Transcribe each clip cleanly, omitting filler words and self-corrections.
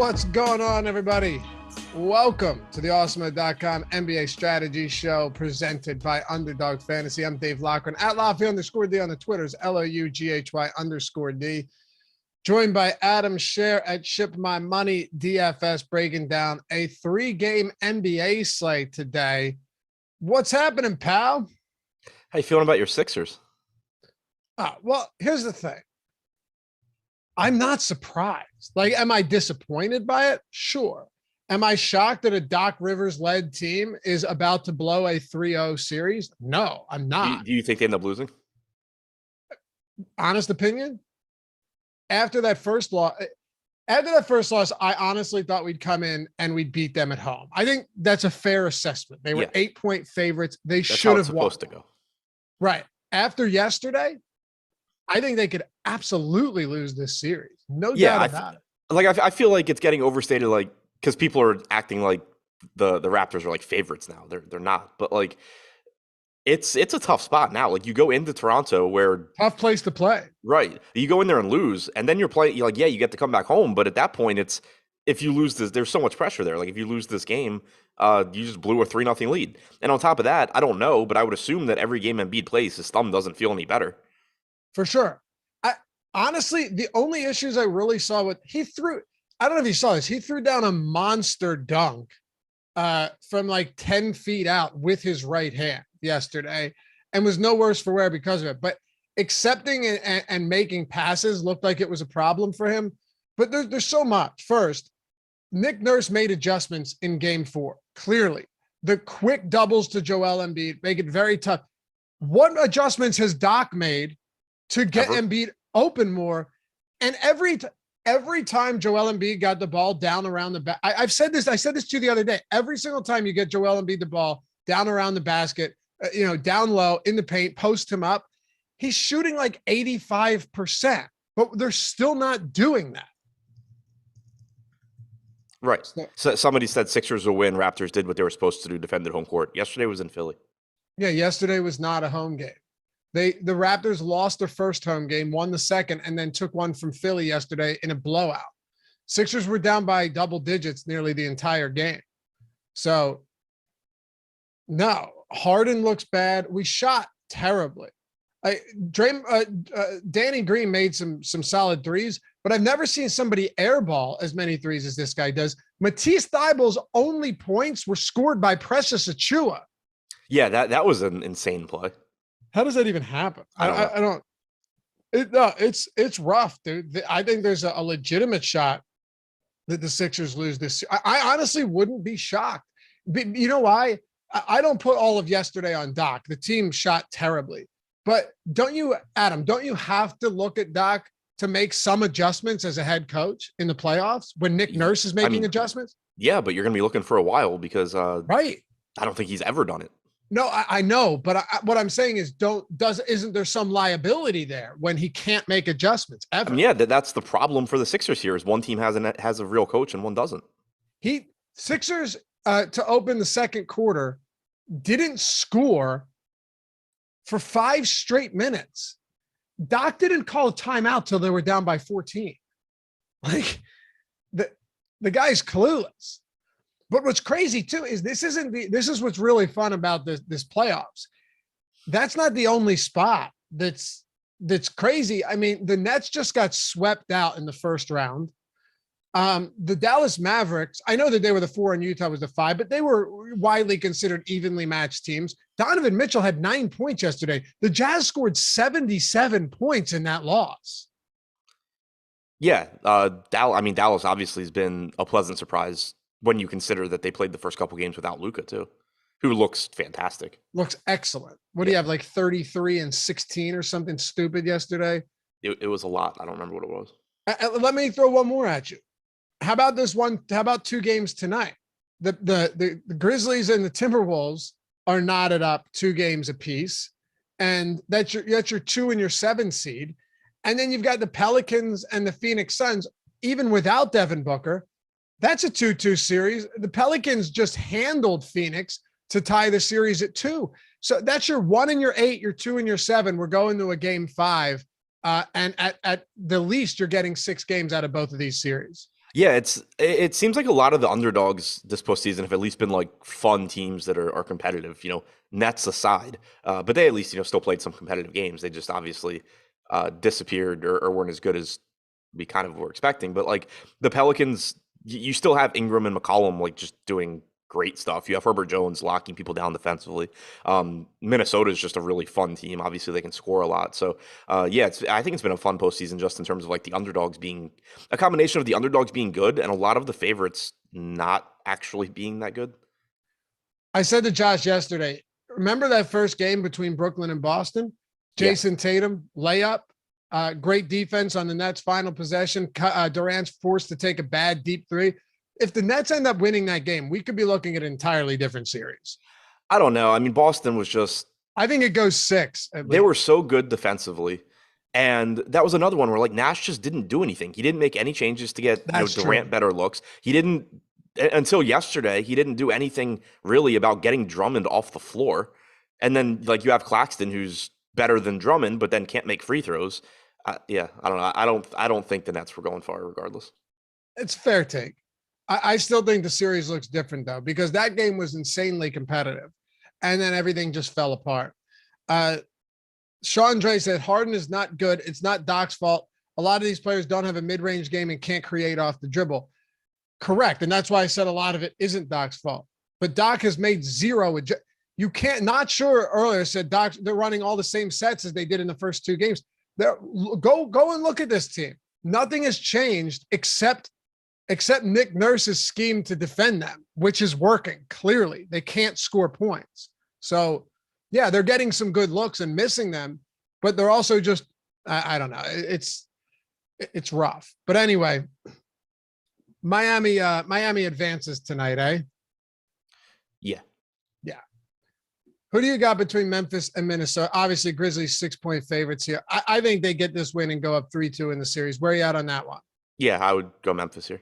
What's going on, everybody? Welcome to the Awesomeo.com NBA strategy show presented by Underdog Fantasy. I'm Dave Loughran at Lafy_D on the Twitters, LOUGHY_D. Joined by Adam Scherer at Ship My Money DFS, breaking down a 3-game NBA slate today. What's happening, pal? How you feeling about your Sixers? Well, here's the thing. I'm not surprised. Like, am I disappointed by it? Sure. Am I shocked that a Doc Rivers-led team is about to blow a 3-0 series? No, I'm not. Do you think they end up losing? Honest opinion? After that first loss, I honestly thought we'd come in and we'd beat them at home. I think that's a fair assessment. They were 8-point favorites. They should have won. Supposed to go. Right. After yesterday, I think they could absolutely lose this series. No doubt about it. I feel like it's getting overstated, like, because people are acting like the Raptors are like favorites now. They're not. But like, it's a tough spot now. Like, you go into Toronto, where tough place to play. Right. You go in there and lose, and then you're playing. You're like, yeah, you get to come back home. But at that point, it's if you lose this, there's so much pressure there. Like, if you lose this game, you just blew a 3-0 lead. And on top of that, I don't know, but I would assume that every game Embiid plays, his thumb doesn't feel any better. For sure. Honestly, the only issues I really saw with I don't know if you saw this. He threw down a monster dunk from like 10 feet out with his right hand yesterday and was no worse for wear because of it. But accepting and making passes looked like it was a problem for him. But there's so much. First, Nick Nurse made adjustments in game 4. Clearly, the quick doubles to Joel Embiid make it very tough. What adjustments has Doc made to get Embiid open more? And every time Joel Embiid got the ball down around the back, I said this to you the other day. Every single time you get Joel Embiid the ball down around the basket, down low in the paint, post him up, he's shooting like 85%, but they're still not doing that. Right. So somebody said Sixers will win. Raptors did what they were supposed to do, defended home court. Yesterday was in Philly. Yeah, yesterday was not a home game. The Raptors lost their first home game, won the second, and then took one from Philly yesterday in a blowout. Sixers were down by double digits nearly the entire game. So, no, Harden looks bad. We shot terribly. Danny Green made some solid threes, but I've never seen somebody airball as many threes as this guy does. Matisse Thybulle's only points were scored by Precious Achiuwa. Yeah, that was an insane play. How does that even happen? It's rough, dude. I think there's a legitimate shot that the Sixers lose this. I honestly wouldn't be shocked. You know why? I don't put all of yesterday on Doc. The team shot terribly. But don't you have to look at Doc to make some adjustments as a head coach in the playoffs when Nick Nurse is making adjustments? Yeah, but you're going to be looking for a while because right. I don't think he's ever done it. No, I know, but what I'm saying is, isn't there some liability there when he can't make adjustments ever? That's the problem for the Sixers here is one team has a real coach and one doesn't. Sixers to open the second quarter didn't score for 5 straight minutes. Doc didn't call a timeout till they were down by 14. Like the guy's clueless. But what's crazy too is this is what's really fun about this playoffs. That's not the only spot that's crazy. I mean, the Nets just got swept out in the first round. The Dallas Mavericks, I know that they were the 4 and Utah was the 5, but they were widely considered evenly matched teams. Donovan Mitchell had 9 points yesterday. The Jazz scored 77 points in that loss. Yeah. Dallas obviously has been a pleasant surprise when you consider that they played the first couple games without Luka too, who looks fantastic. Looks excellent. What do you have, like 33 and 16 or something stupid yesterday? It was a lot. I don't remember what it was. Let me throw one more at you. How about this one? How about 2 games tonight? The Grizzlies and the Timberwolves are knotted up 2 games apiece, and that's your 2 and your 7 seed. And then you've got the Pelicans and the Phoenix Suns, even without Devin Booker. That's a 2-2 series. The Pelicans just handled Phoenix to tie the series at 2. So that's your 1 and your 8, your 2 and your 7. We're going to a game 5. And at the least, you're getting 6 games out of both of these series. Yeah, it seems like a lot of the underdogs this postseason have at least been like fun teams that are competitive. Nets aside, but they at least still played some competitive games. They just obviously disappeared or weren't as good as we kind of were expecting. But like the Pelicans, you still have Ingram and McCollum like just doing great stuff. You have Herbert Jones locking people down defensively. Minnesota is just a really fun team. Obviously, they can score a lot. So yeah, I think it's been a fun postseason just in terms of like the underdogs being a combination of the underdogs being good and a lot of the favorites not actually being that good. I said to Josh yesterday, remember that first game between Brooklyn and Boston? Yeah. Jason Tatum, layup, great defense on the Nets' final possession. Durant's forced to take a bad deep three. If the Nets end up winning that game, we could be looking at an entirely different series. I don't know. I mean, Boston was just, I think it goes 6. they were so good defensively. And that was another one where like Nash just didn't do anything. He didn't make any changes to get That's Durant true. better looks. He didn't until yesterday. He didn't do anything really about getting Drummond off the floor. And then like you have Claxton, who's better than Drummond, but then can't make free throws. Yeah, I don't know. I don't think the Nets were going far regardless. It's fair take. I still think the series looks different though, because that game was insanely competitive, and then everything just fell apart. Sean Dre said Harden is not good. It's not Doc's fault. A lot of these players don't have a mid-range game and can't create off the dribble. Correct. And that's why I said a lot of it isn't Doc's fault. But Doc has made zero. You can't, not sure earlier said Doc, they're running all the same sets as they did in the first 2 games. Go and look at this team. Nothing has changed except Nick Nurse's scheme to defend them, which is working. Clearly, they can't score points. So, yeah, they're getting some good looks and missing them, but they're also just, I don't know. It's rough. But anyway, Miami advances tonight, eh? Yeah. Yeah. Who do you got between Memphis and Minnesota? Obviously, Grizzlies 6-point favorites here. I think they get this win and go up 3-2 in the series. Where are you at on that one? Yeah, I would go Memphis here.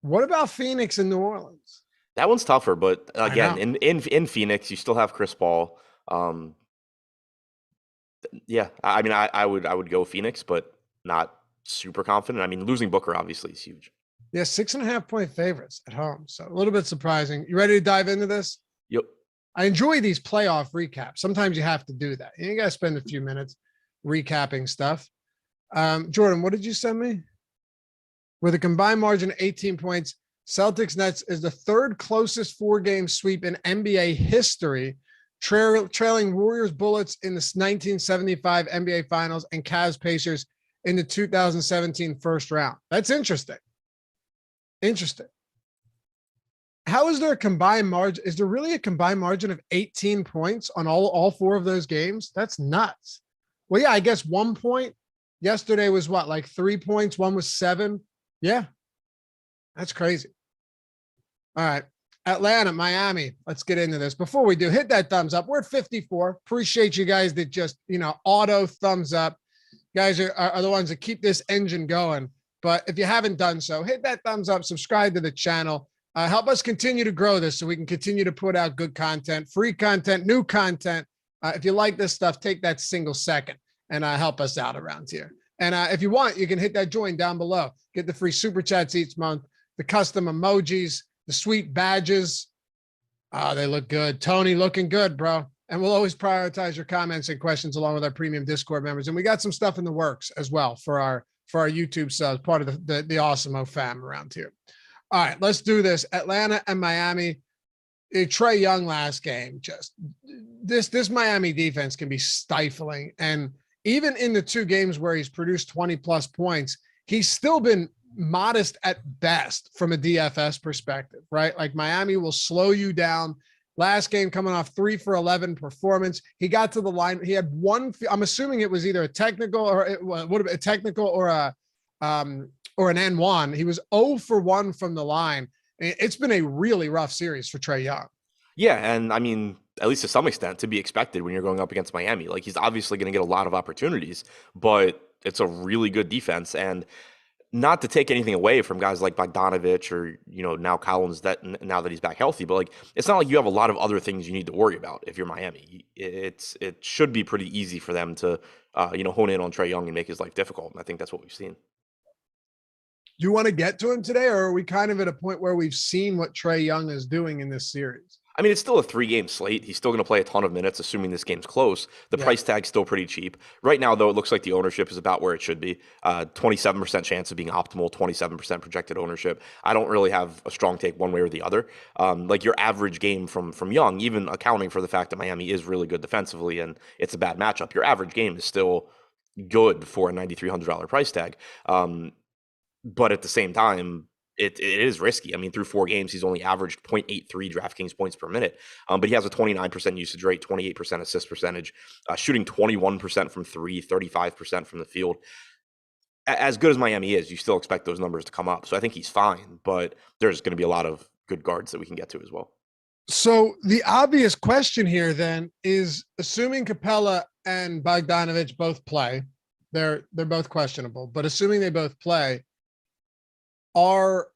What about Phoenix and New Orleans? That one's tougher, but again, in Phoenix, you still have Chris Paul. Yeah, I mean, I would go Phoenix, but not super confident. I mean, losing Booker obviously is huge. Yeah, 6.5-point favorites at home. So a little bit surprising. You ready to dive into this? Yep. I enjoy these playoff recaps. Sometimes you have to do that. You got to spend a few minutes recapping stuff. Jordan, what did you send me? With a combined margin of 18 points, Celtics Nets is the 3rd closest 4-game sweep in NBA history, trailing Warriors Bullets in the 1975 NBA Finals and Cavs Pacers in the 2017 first round. That's interesting. Interesting. How is there a combined margin? Is there really a combined margin of 18 points on all 4 of those games? That's nuts. Well, yeah, I guess 1 point. Yesterday was what, like 3 points? One was 7. Yeah, that's crazy. All right. Atlanta, Miami. Let's get into this. Before we do, hit that thumbs up. We're at 54. Appreciate you guys that just, auto thumbs up. You guys are the ones that keep this engine going. But if you haven't done so, hit that thumbs up, subscribe to the channel. Help us continue to grow this so we can continue to put out good content, free content, new content. If you like this stuff, take that single second and help us out around here. And if you want, you can hit that join down below. Get the free super chats each month, the custom emojis, the sweet badges. Oh, they look good. Tony, looking good, bro. And we'll always prioritize your comments and questions along with our premium Discord members. And we got some stuff in the works as well for our YouTube subs, part of the Awesemo fam around here. All right, let's do this. Atlanta and Miami. Trae Young last game. Just this Miami defense can be stifling. And even in the 2 games where he's produced 20 plus points, he's still been modest at best from a DFS perspective, right? Like Miami will slow you down. Last game coming off 3 for 11 performance. He got to the line. He had one. I'm assuming it was either a technical or it would have been a technical or an N1. He was 0 for 1 from the line. It's been a really rough series for Trae Young. Yeah, and I mean, at least to some extent, to be expected when you're going up against Miami. Like he's obviously going to get a lot of opportunities, but it's a really good defense. And not to take anything away from guys like Bogdanovich or now Collins now that he's back healthy, but like it's not like you have a lot of other things you need to worry about if you're Miami. It should be pretty easy for them to hone in on Trae Young and make his life difficult, and I think that's what we've seen. you want to get to him today, or are we kind of at a point where we've seen what Trae Young is doing in this series? I mean, it's still a 3-game slate. He's still going to play a ton of minutes, assuming this game's close. The Yeah. price tag's still pretty cheap. Right now, though, it looks like the ownership is about where it should be. 27% chance of being optimal, 27% projected ownership. I don't really have a strong take one way or the other. Like your average game from Young, even accounting for the fact that Miami is really good defensively and it's a bad matchup, your average game is still good for a $9,300 price tag. But at the same time, it is risky. I mean, through 4 games, he's only averaged 0.83 DraftKings points per minute, but he has a 29% usage rate, 28% assist percentage, shooting 21% from three, 35% from the field. As good as Miami is, you still expect those numbers to come up. So I think he's fine, but there's going to be a lot of good guards that we can get to as well. So the obvious question here then is, assuming Capella and Bogdanovich both play, they're both questionable, but assuming they both play, are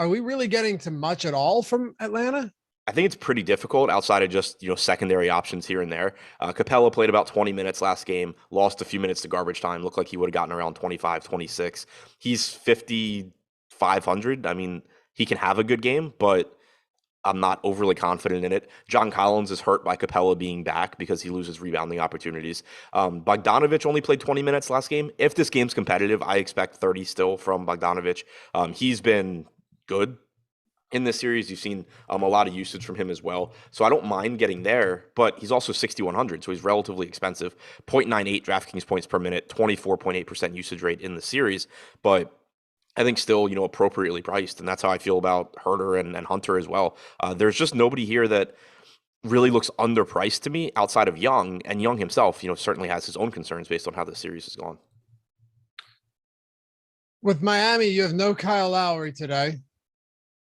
we really getting to much at all from Atlanta? I think it's pretty difficult outside of just, secondary options here and there. Capella played about 20 minutes last game, lost a few minutes to garbage time. Looked like he would have gotten around 25, 26. He's 5,500. I mean, he can have a good game, but I'm not overly confident in it. John Collins is hurt by Capella being back because he loses rebounding opportunities. Bogdanovich only played 20 minutes last game. If this game's competitive, I expect 30 still from Bogdanovich. He's been good in this series. You've seen a lot of usage from him as well. So I don't mind getting there, but he's also 6,100, so he's relatively expensive. 0.98 DraftKings points per minute, 24.8% usage rate in the series. But I think still, appropriately priced. And that's how I feel about Herter and Hunter as well. There's just nobody here that really looks underpriced to me outside of Young. And Young himself, certainly has his own concerns based on how the series has gone. With Miami, you have no Kyle Lowry today.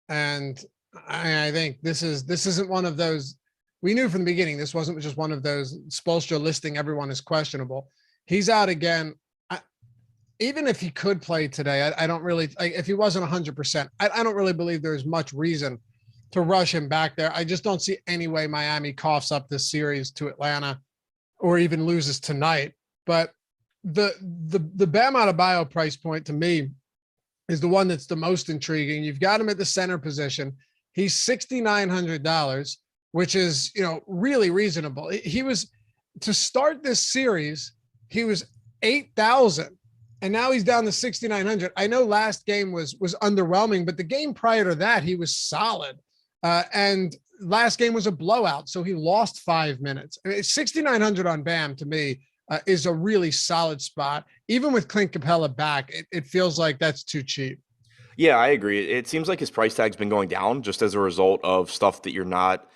And I think this isn't one of those, we knew from the beginning, this wasn't just one of those Spoelstra listing everyone is questionable. He's out again. Even if he could play today, I don't really, if he wasn't 100%, I don't really believe there's much reason to rush him back there. I just don't see any way Miami coughs up this series to Atlanta or even loses tonight. But the Bam Adebayo price point to me is the one that's the most intriguing. You've got him at the center position. He's $6,900, which is, really reasonable. He was, to start this series, he was 8,000. And now he's down to 6,900. I know last game was underwhelming, but the game prior to that, he was solid. And last game was a blowout, so he lost 5 minutes. I mean, 6,900 on Bam, to me, is a really solid spot. Even with Clint Capella back, it feels like that's too cheap. Yeah, I agree. It seems like his price tag's been going down just as a result of stuff that you're not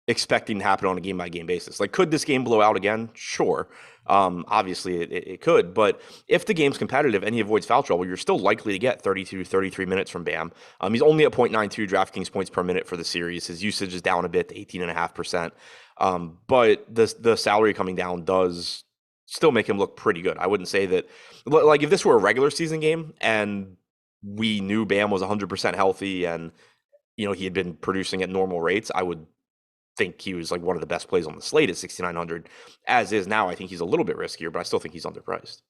expecting to happen on a game-by-game basis. Like, could this game blow out again? Sure. Obviously, it could. But if the game's competitive and he avoids foul trouble, you're still likely to get 32, 33 minutes from Bam. He's only at 0.92 DraftKings points per minute for the series. His usage is down a bit to 18.5%. But the salary coming down does still make him look pretty good. I wouldn't say that, like, if this were a regular season game and we knew Bam was 100% healthy and, he had been producing at normal rates, I would think he was like one of the best plays on the slate at 6,900. As is now, I think he's a little bit riskier, but I still think he's underpriced.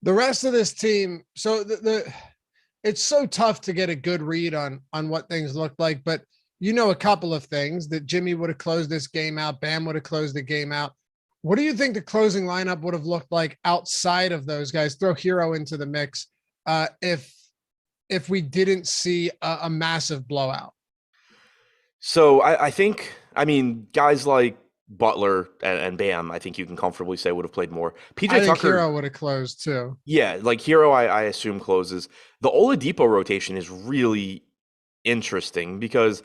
The rest of this team, so it's so tough to get a good read on what things look like, but a couple of things that Jimmy would have closed this game out, Bam would have closed the game out. What do you think the closing lineup would have looked like outside of those guys? Throw Hero into the mix if we didn't see a massive blowout. So I think, guys like Butler and Bam, I think you can comfortably say would have played more. I think Tucker, Hero would have closed too. Yeah, like Hero, I assume closes. The Oladipo rotation is really interesting because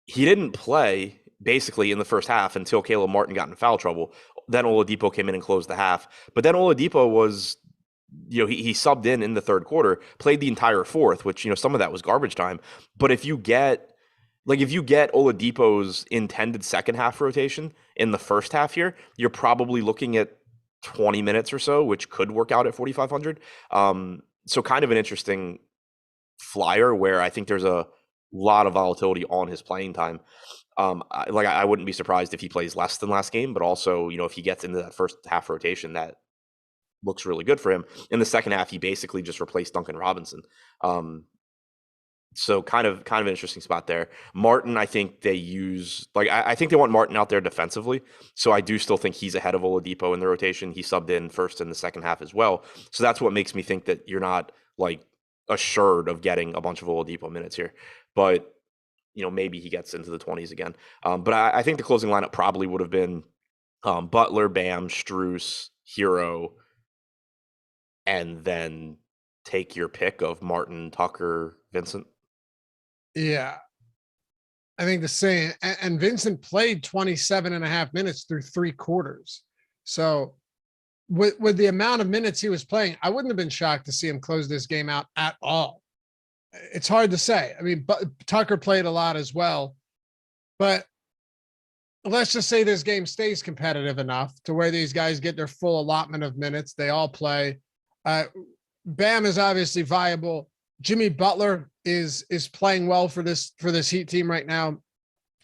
he didn't play basically in the first half until Caleb Martin got in foul trouble. Then Oladipo came in and closed the half. But then Oladipo was, he subbed in the third quarter, played the entire fourth, which, some of that was garbage time. But if you get Oladipo's intended second half rotation in the first half here, you're probably looking at 20 minutes or so, which could work out at 4,500. So kind of an interesting flyer where I think there's a lot of volatility on his playing time. I wouldn't be surprised if he plays less than last game, but also, if he gets into that first half rotation, that looks really good for him. In the second half, he basically just replaced Duncan Robinson. So kind of an interesting spot there. Martin, I think they use I think they want Martin out there defensively. So I do still think he's ahead of Oladipo in the rotation. He subbed in first in the second half as well. So that's what makes me think that you're not assured of getting a bunch of Oladipo minutes here. But maybe he gets into the 20s again. But I think the closing lineup probably would have been Butler, Bam, Strus, Hero, and then take your pick of Martin, Tucker, Vincent. Yeah, I think the same. And Vincent played 27 and a half minutes through 3 quarters. So with the amount of minutes he was playing, I wouldn't have been shocked to see him close this game out at all. It's hard to say. I mean, but Tucker played a lot as well, but let's just say this game stays competitive enough to where these guys get their full allotment of minutes. They all play. Bam is obviously viable. Jimmy Butler is playing well for this Heat team right now.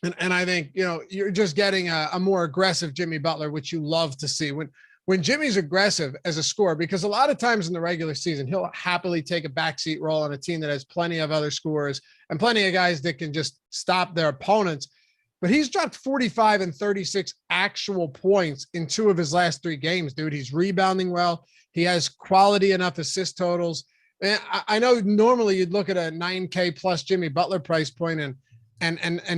And I think, you're just getting a more aggressive Jimmy Butler, which you love to see when Jimmy's aggressive as a scorer, because a lot of times in the regular season, he'll happily take a backseat role on a team that has plenty of other scorers and plenty of guys that can just stop their opponents. But he's dropped 45 and 36 actual points in 2 of his last 3 games, dude. He's rebounding well. He has quality enough assist totals. And I know normally you'd look at a 9K plus Jimmy Butler price point and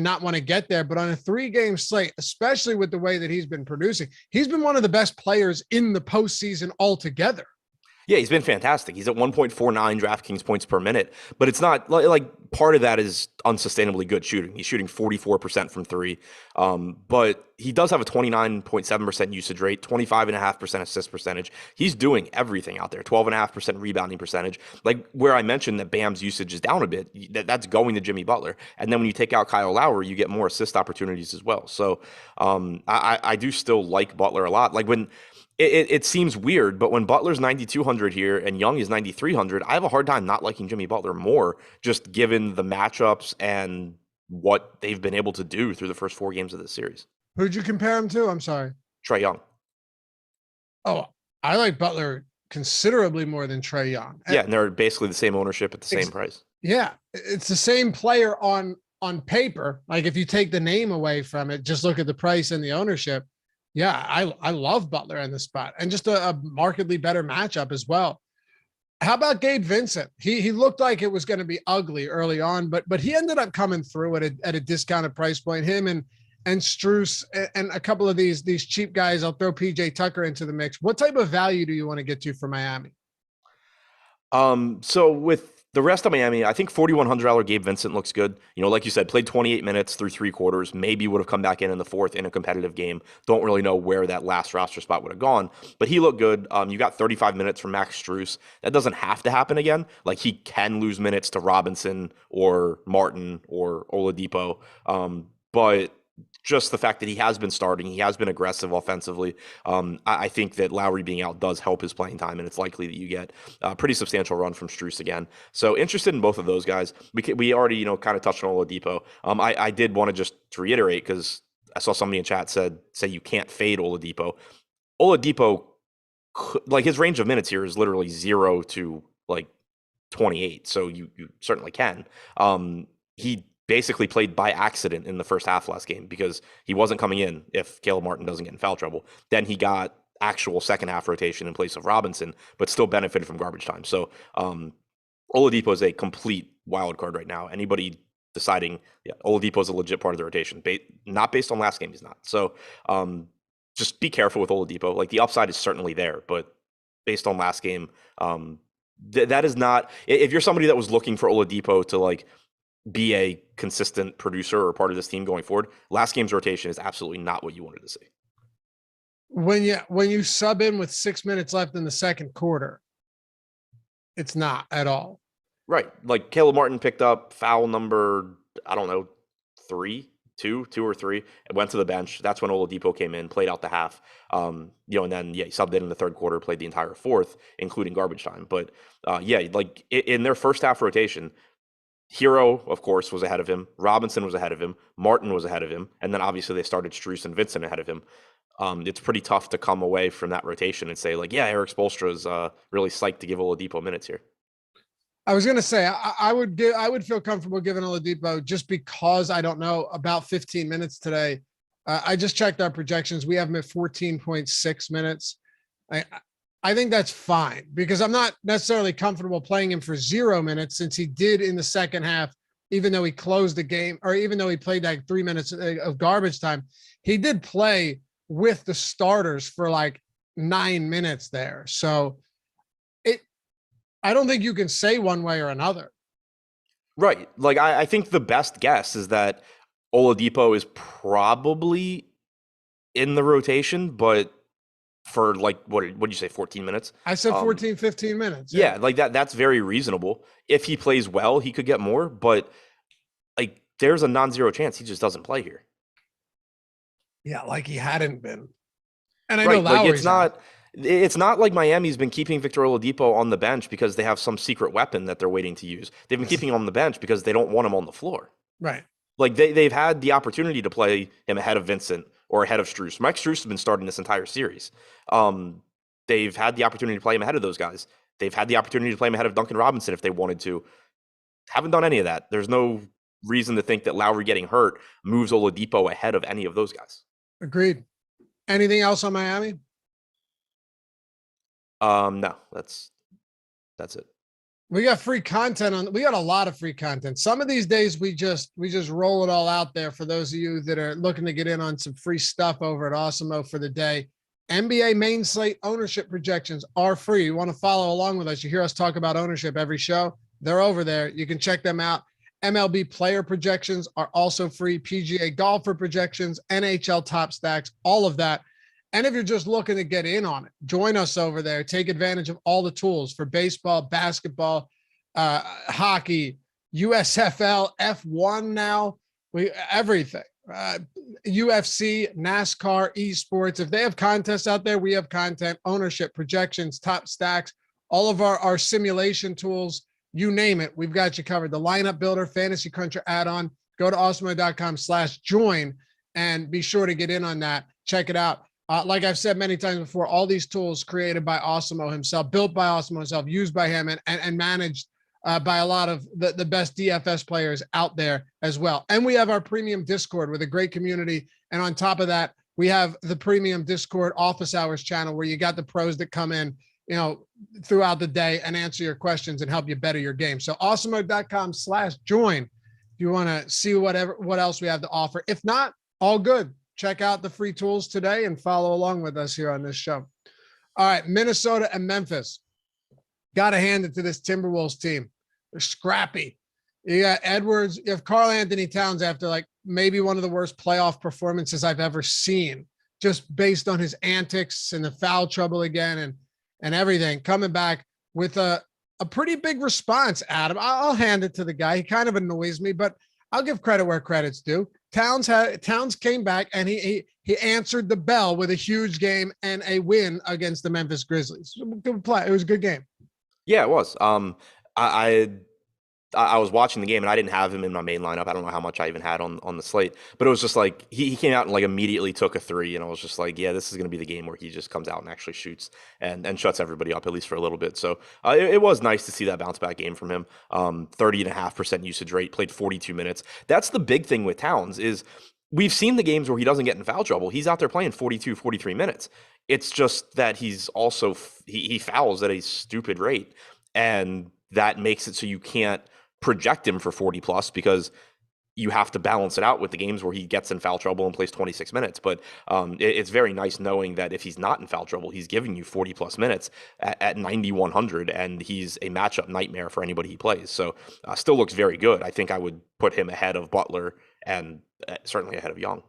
not want to get there, but on a 3-game slate, especially with the way that he's been producing, he's been one of the best players in the postseason altogether. Yeah, he's been fantastic. He's at 1.49 DraftKings points per minute, but it's not part of that is unsustainably good shooting. He's shooting 44% from 3, but he does have a 29.7% usage rate, 25.5% assist percentage. He's doing everything out there, 12.5% rebounding percentage. Like where I mentioned that Bam's usage is down a bit, that's going to Jimmy Butler. And then when you take out Kyle Lowry, you get more assist opportunities as well. So I do still like Butler a lot. Like when it seems weird, but when Butler's 9,200 here and Young is 9,300, I have a hard time not liking Jimmy Butler more, just given the matchups and what they've been able to do through the first 4 games of this series. Who'd you compare him to? I'm sorry. Trae Young. Oh, I like Butler considerably more than Trae Young. Yeah, and they're basically the same ownership at the same price. Yeah, it's the same player on paper. Like if you take the name away from it, just look at the price and the ownership. Yeah, I love Butler in this spot, and just a markedly better matchup as well. How about Gabe Vincent? He looked like it was going to be ugly early on, but he ended up coming through at a discounted price point. Him and Strus and a couple of these cheap guys. I'll throw PJ Tucker into the mix. What type of value do you want to get to for Miami? So with the rest of Miami, I think $4,100 Gabe Vincent looks good. Like you said, played 28 minutes through 3 quarters, maybe would have come back in the 4th in a competitive game. Don't really know where that last roster spot would have gone, but he looked good. You got 35 minutes from Max Strus. That doesn't have to happen again. Like he can lose minutes to Robinson or Martin or Oladipo. But just the fact that he has been starting, he has been aggressive offensively. I think that Lowry being out does help his playing time, and it's likely that you get a pretty substantial run from Strus again. So interested in both of those guys. We already kind of touched on Oladipo. I did want to just reiterate because I saw somebody in chat say you can't fade Oladipo. Oladipo, his range of minutes here is literally 0 to 28, so you certainly can. He basically played by accident in the first half last game because he wasn't coming in if Caleb Martin doesn't get in foul trouble. Then he got actual second half rotation in place of Robinson, but still benefited from garbage time. So Oladipo is a complete wild card right now. Anybody deciding, Oladipo is a legit part of the rotation, not based on last game, he's not. So just be careful with Oladipo. The upside is certainly there, but based on last game, that is not. If you're somebody that was looking for Oladipo to be a consistent producer or part of this team going forward, last game's rotation is absolutely not what you wanted to see. When you sub in with 6 minutes left in the second quarter, it's not at all. Right. Caleb Martin picked up foul number, I don't know, 2 or 3, and went to the bench. That's when Oladipo came in, played out the half. And then he subbed in the third quarter, played the entire 4th, including garbage time. But in their first half rotation, Hero, of course, was ahead of him. Robinson was ahead of him. Martin was ahead of him. And then obviously they started Strus and Vincent ahead of him. it's pretty tough to come away from that rotation and say like, yeah, Eric Spoelstra is really psyched to give Oladipo minutes here. I was going to say I would feel comfortable giving Oladipo just because I don't know about 15 minutes today. I just checked our projections. We have him at 14.6 minutes. I think that's fine because I'm not necessarily comfortable playing him for 0 minutes since he did in the second half, even though he closed the game or even though he played like 3 minutes of garbage time, he did play with the starters for like 9 minutes there. So I don't think you can say one way or another. Right. Like I think the best guess is that Oladipo is probably in the rotation, but for like, what did you say, 14 minutes? I said 14, 15 minutes. Yeah, like that's very reasonable. If he plays well, he could get more, but like there's a non-zero chance he just doesn't play here. Yeah, like he hadn't been. And I Right, know like Lowry's it's not like Miami's been keeping Victor Oladipo on the bench because they have some secret weapon that they're waiting to use. They've been keeping him on the bench because they don't want him on the floor. Right. Like they've had the opportunity to play him ahead of Vincent or ahead of Strus. Mike Strus has been starting this entire series. They've had the opportunity to play him ahead of those guys. They've had the opportunity to play him ahead of Duncan Robinson if they wanted to. Haven't done any of that. There's no reason to think that Lowry getting hurt moves Oladipo ahead of any of those guys. Agreed. Anything else on Miami? No, that's it. We got free content we got a lot of free content. Some of these days we just roll it all out there for those of you that are looking to get in on some free stuff over at Awesemo for the day. NBA main slate ownership projections are free. You want to follow along with us. You hear us talk about ownership every show. They're over there. You can check them out. MLB player projections are also free. PGA golfer projections, NHL top stacks, all of that. And if you're just looking to get in on it, join us over there. Take advantage of all the tools for baseball, basketball, hockey, USFL, F1 now, everything. UFC, NASCAR, esports. If they have contests out there, we have content, ownership, projections, top stacks, all of our simulation tools, you name it. We've got you covered. The lineup builder, fantasy cruncher add-on, go to awesomeo.com/join and be sure to get in on that. Check it out. Like I've said many times before, all these tools created by Awesemo himself, built by Awesemo himself, used by him, and managed by a lot of the best DFS players out there as well. And we have our premium Discord with a great community. And on top of that, we have the premium Discord office hours channel where you got the pros that come in, throughout the day and answer your questions and help you better your game. So awesemo.com/join if you want to see what else we have to offer. If not, all good. Check out the free tools today and follow along with us here on this show. All right, Minnesota and Memphis. Got to hand it to this Timberwolves team. They're scrappy. You got Edwards. You have Karl Anthony Towns after like maybe one of the worst playoff performances I've ever seen, just based on his antics and the foul trouble again and everything. Coming back with a pretty big response, Adam. I'll hand it to the guy. He kind of annoys me, but I'll give credit where credit's due. Towns came back and he answered the bell with a huge game and a win against the Memphis Grizzlies. Good play. It was a good game. Yeah, it was. I was watching the game and I didn't have him in my main lineup. I don't know how much I even had on the slate, but it was just like he came out and like immediately took a three, and I was just like, yeah, this is going to be the game where he just comes out and actually shoots and shuts everybody up, at least for a little bit. So it was nice to see that bounce back game from him. 30.5% usage rate, played 42 minutes. That's the big thing with Towns is we've seen the games where he doesn't get in foul trouble. He's out there playing 42, 43 minutes. It's just that he's also, he fouls at a stupid rate, and that makes it so you can't project him for 40 plus because you have to balance it out with the games where he gets in foul trouble and plays 26 minutes. But it's very nice knowing that if he's not in foul trouble, he's giving you 40 plus minutes at 9,100, and he's a matchup nightmare for anybody he plays. So still looks very good. I think I would put him ahead of Butler and certainly ahead of Young.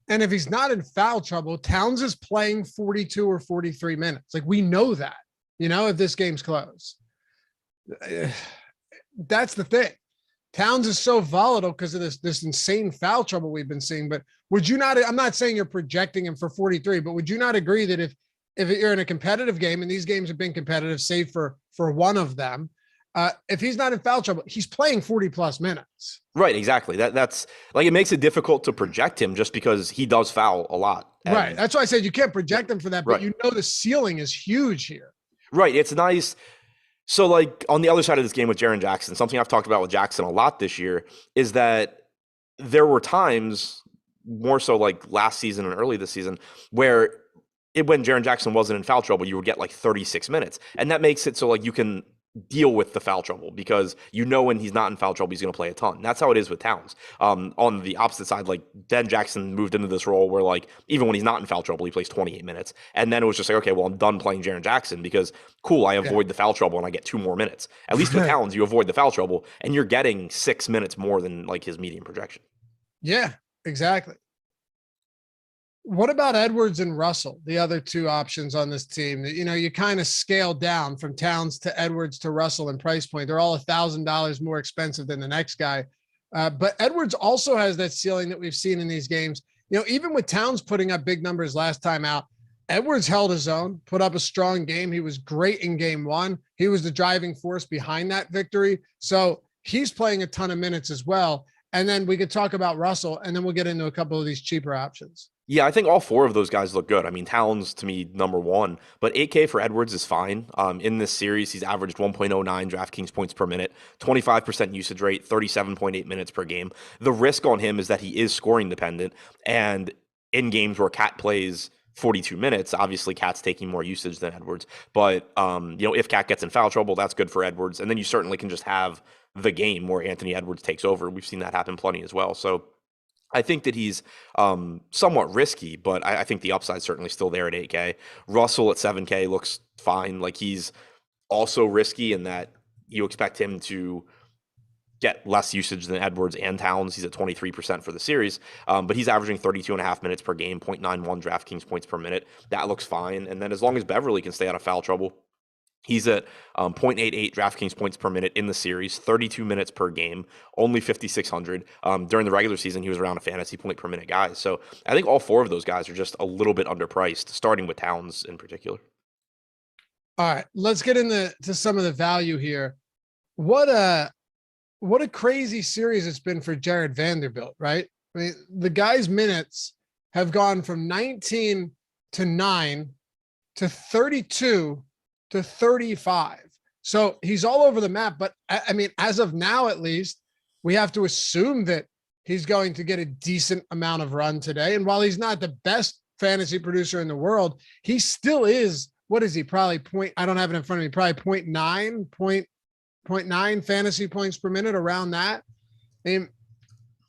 And if he's not in foul trouble, Towns is playing 42 or 43 minutes. Like, we know that, if this game's close. That's the thing. Towns is so volatile because of this insane foul trouble we've been seeing. But would you not, I'm not saying you're projecting him for 43, but would you not agree that if you're in a competitive game, and these games have been competitive, save for one of them, If he's not in foul trouble, he's playing 40 plus minutes. Right, exactly. That's like, it makes it difficult to project him just because he does foul a lot. Right. That's why I said you can't project him for that, but right. you know the ceiling is huge here. Right. It's nice. So, like, on the other side of this game with Jaren Jackson, something I've talked about with Jackson a lot this year is that there were times, more so like last season and early this season, where when Jaren Jackson wasn't in foul trouble, you would get like 36 minutes. And that makes it so like you can deal with the foul trouble because you know when he's not in foul trouble, he's going to play a ton. That's how it is with Towns. On the opposite side, like Dan Jackson moved into this role where like even when he's not in foul trouble, he plays 28 minutes. And then it was just like, okay, well, I'm done playing Jaren Jackson because cool, I avoid the foul trouble and I get 2 more minutes. At least with Towns, you avoid the foul trouble and you're getting 6 minutes more than like his median projection. Yeah, exactly. What about Edwards and Russell, the other 2 options on this team? You know, you kind of scale down from Towns to Edwards to Russell in price point. They're all $1,000 more expensive than the next guy. But Edwards also has that ceiling that we've seen in these games. You know, even with Towns putting up big numbers last time out, Edwards held his own, put up a strong game. He was great in game 1. He was the driving force behind that victory. So he's playing a ton of minutes as well. And then we could talk about Russell, and then we'll get into a couple of these cheaper options. Yeah, I think all 4 of those guys look good. I mean, Towns to me, number 1, but 8K for Edwards is fine. In this series, he's averaged 1.09 DraftKings points per minute, 25% usage rate, 37.8 minutes per game. The risk on him is that he is scoring dependent, and in games where Cat plays 42 minutes, obviously Cat's taking more usage than Edwards. But you know, if Cat gets in foul trouble, that's good for Edwards, and then you certainly can just have the game where Anthony Edwards takes over. We've seen that happen plenty as well. So I think that he's somewhat risky, but I think the upside's certainly still there at 8K. Russell at 7K looks fine. Like, he's also risky in that you expect him to get less usage than Edwards and Towns. He's at 23% for the series, but he's averaging 32.5 minutes per game, 0.91 DraftKings points per minute. That looks fine. And then as long as Beverly can stay out of foul trouble, he's at 0.88 DraftKings points per minute in the series, 32 minutes per game, only 5,600. During the regular season, he was around a fantasy point per minute guy. So I think all 4 of those guys are just a little bit underpriced, starting with Towns in particular. All right, let's get into some of the value here. What a crazy series it's been for Jared Vanderbilt, right? I mean, the guy's minutes have gone from 19 to 9 to 32 to 35. So he's all over the map. But I mean, as of now, at least, we have to assume that he's going to get a decent amount of run today. And while he's not the best fantasy producer in the world, he still is, what is he? Probably I don't have it in front of me, probably 0.9 fantasy points per minute, around that. I mean,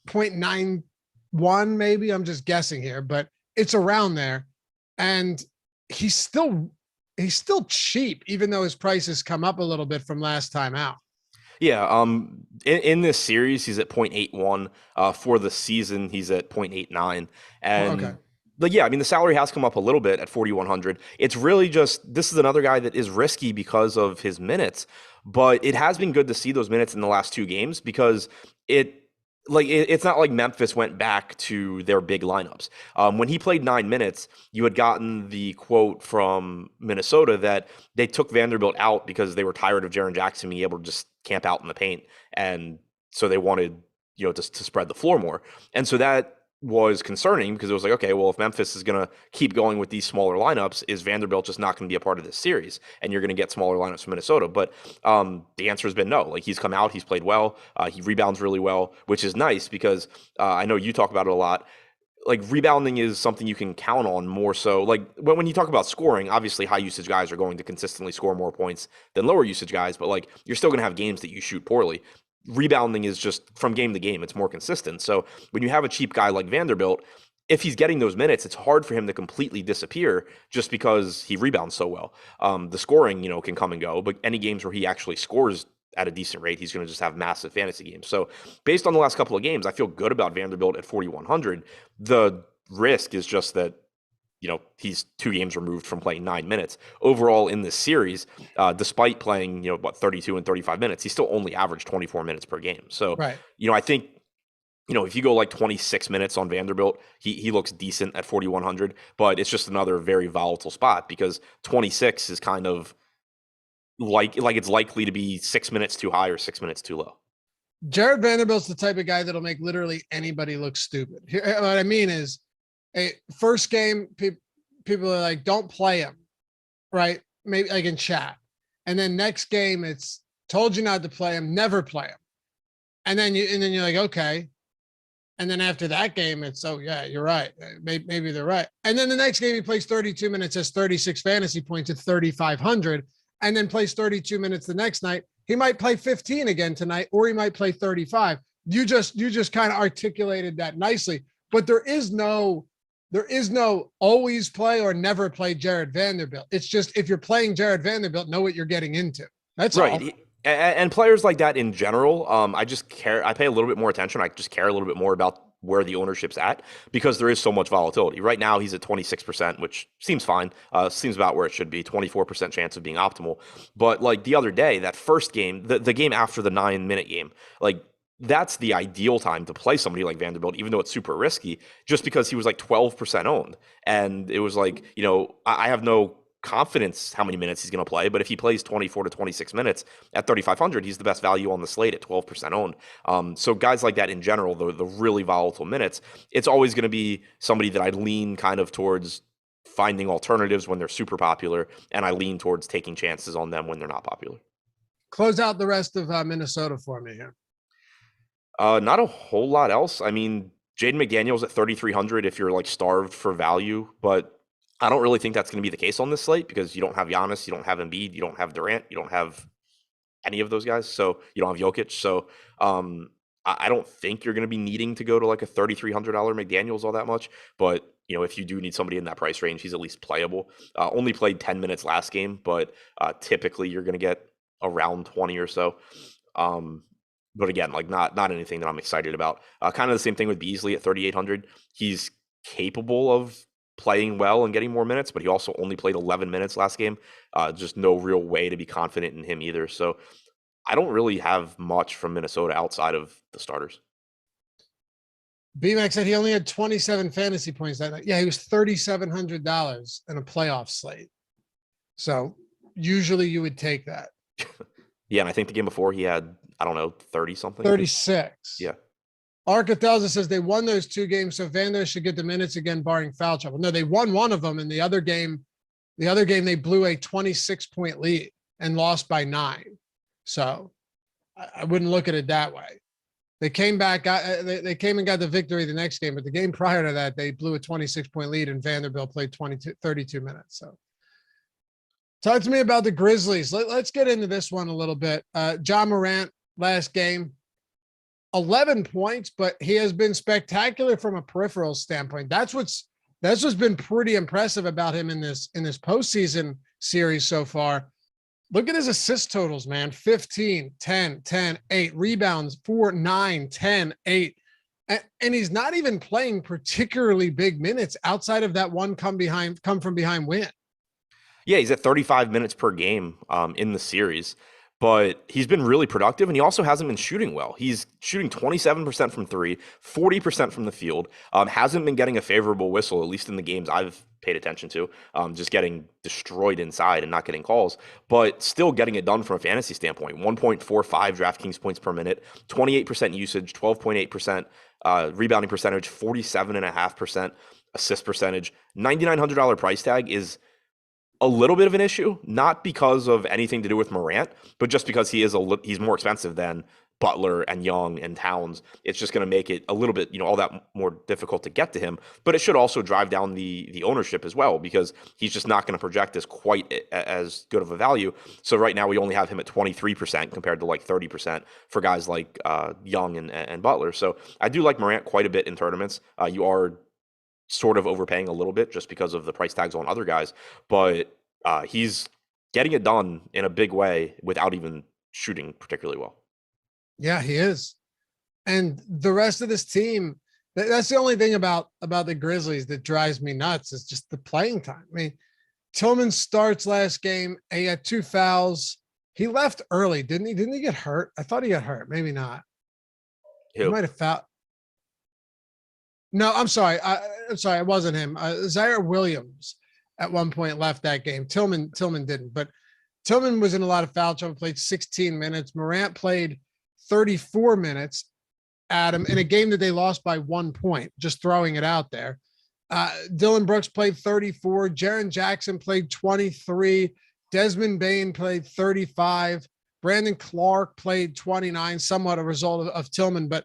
0.91 maybe, I'm just guessing here, but it's around there. And he's still cheap, even though his price has come up a little bit from last time out. Yeah, in this series, he's at 0.81. For the season, he's at 0.89. And okay. But yeah, I mean, the salary has come up a little bit at 4,100. It's really just, this is another guy that is risky because of his minutes, but it has been good to see those minutes in the last 2 games because it's not like Memphis went back to their big lineups. When he played 9 minutes, you had gotten the quote from Minnesota that they took Vanderbilt out because they were tired of Jaren Jackson being able to just camp out in the paint. And so they wanted, to spread the floor more. And so that was concerning because it was like, okay, well, if Memphis is going to keep going with these smaller lineups, is Vanderbilt just not going to be a part of this series? And you're going to get smaller lineups from Minnesota. But the answer has been no. Like, he's come out, he's played well, he rebounds really well, which is nice because I know you talk about it a lot. Like, rebounding is something you can count on more so. Like, when you talk about scoring, obviously high usage guys are going to consistently score more points than lower usage guys, but like, you're still going to have games that you shoot poorly. Rebounding is just from game to game, it's more consistent. So when you have a cheap guy like Vanderbilt, if he's getting those minutes, it's hard for him to completely disappear just because he rebounds so well. The scoring, can come and go, but any games where he actually scores at a decent rate, he's going to just have massive fantasy games. So based on the last couple of games, I feel good about Vanderbilt at 4,100. The risk is just that, he's 2 games removed from playing 9 minutes. Overall in this series, despite playing, 32 and 35 minutes, he still only averaged 24 minutes per game. So, right. I think, if you go like 26 minutes on Vanderbilt, he looks decent at 4,100, but it's just another very volatile spot because 26 is kind of, like it's likely to be 6 minutes too high or 6 minutes too low. Jared Vanderbilt's the type of guy that'll make literally anybody look stupid. What I mean is, first game, people are like, don't play him, right? Maybe like in chat. And then next game, it's told you not to play him, never play him. And then you're like, okay. And then after that game, it's, oh yeah, you're right. Maybe they're right. And then the next game, he plays 32 minutes, has 36 fantasy points at 3,500, and then plays 32 minutes the next night. He might play 15 again tonight, or he might play 35. You just kind of articulated that nicely. But there is no always play or never play Jared Vanderbilt. It's just, if you're playing Jared Vanderbilt, know what you're getting into. That's right. All. And players like that in general, I just care. I pay a little bit more attention. I just care a little bit more about where the ownership's at, because there is so much volatility. Right now, he's at 26%, which seems fine. Seems about where it should be, 24% chance of being optimal. But like the other day, that first game, the game after the 9-minute game, like that's the ideal time to play somebody like Vanderbilt, even though it's super risky, just because he was like 12% owned. And it was like, I have no confidence how many minutes he's going to play, but if he plays 24 to 26 minutes at 3,500, he's the best value on the slate at 12% owned. So guys like that in general, the really volatile minutes, it's always going to be somebody that I lean kind of towards finding alternatives when they're super popular, and I lean towards taking chances on them when they're not popular. Close out the rest of Minnesota for me here. Not a whole lot else. I mean, Jaden McDaniels at 3,300 if you're like starved for value, but I don't really think that's going to be the case on this slate, because you don't have Giannis, you don't have Embiid, you don't have Durant, you don't have any of those guys. So you don't have Jokic. So I don't think you're going to be needing to go to like a $3,300 McDaniels all that much. But, if you do need somebody in that price range, he's at least playable. Only played 10 minutes last game, but typically you're going to get around 20 or so. But again, like not anything that I'm excited about. Kind of the same thing with Beasley at 3,800. He's capable of playing well and getting more minutes, but he also only played 11 minutes last game. Just no real way to be confident in him either. So I don't really have much from Minnesota outside of the starters. BMAX said he only had 27 fantasy points that night. Yeah, he was $3,700 in a playoff slate. So usually you would take that. Yeah, and I think the game before he had, 30 something. 36. Yeah. Arcathelza says they won those two games, so Vander should get the minutes again, barring foul trouble. No, they won one of them, and the other game they blew a 26-point lead and lost by 9. So I wouldn't look at it that way. They came back, they came and got the victory the next game, but the game prior to that, they blew a 26-point lead, and Vanderbilt played 32 minutes. So talk to me about the Grizzlies. Let's get into this one a little bit. John Morant, last game, 11 points, but he has been spectacular from a peripheral standpoint. That's what's been pretty impressive about him in this postseason series so far. Look at his assist totals, man. 15, 10, 10, 8, rebounds, 4, 9, 10, 8. And he's not even playing particularly big minutes outside of that one come from behind win. Yeah, he's at 35 minutes per game in the series. But he's been really productive, and he also hasn't been shooting well. He's shooting 27% from 3, 40% from the field. Hasn't been getting a favorable whistle, at least in the games I've paid attention to. Just getting destroyed inside and not getting calls, but still getting it done from a fantasy standpoint. 1.45 DraftKings points per minute, 28% usage, 12.8% rebounding percentage, 47.5% assist percentage. $9,900 price tag is a little bit of an issue, not because of anything to do with Morant, but just because he's more expensive than Butler and Young and Towns. It's just going to make it a little bit, all that more difficult to get to him. But it should also drive down the ownership as well, because he's just not going to project as quite as good of a value. So right now we only have him at 23% compared to like 30% for guys like Young and Butler. So I do like Morant quite a bit in tournaments. You are sort of overpaying a little bit just because of the price tags on other guys, but he's getting it done in a big way without even shooting particularly well. Yeah, he is. And the rest of this team, that's the only thing about the Grizzlies that drives me nuts, is just the playing time. I mean, Tillman starts last game. He had 2 fouls. He left early, didn't he? Didn't he get hurt? I thought he got hurt. Maybe not. He might have fouled. No, I'm sorry. It wasn't him. Zaire Williams at one point left that game. Tillman didn't, but Tillman was in a lot of foul trouble, played 16 minutes. Morant played 34 minutes at him in a game that they lost by 1 point, just throwing it out there. Dillon Brooks played 34. Jaren Jackson played 23. Desmond Bane played 35. Brandon Clark played 29, somewhat a result of Tillman. But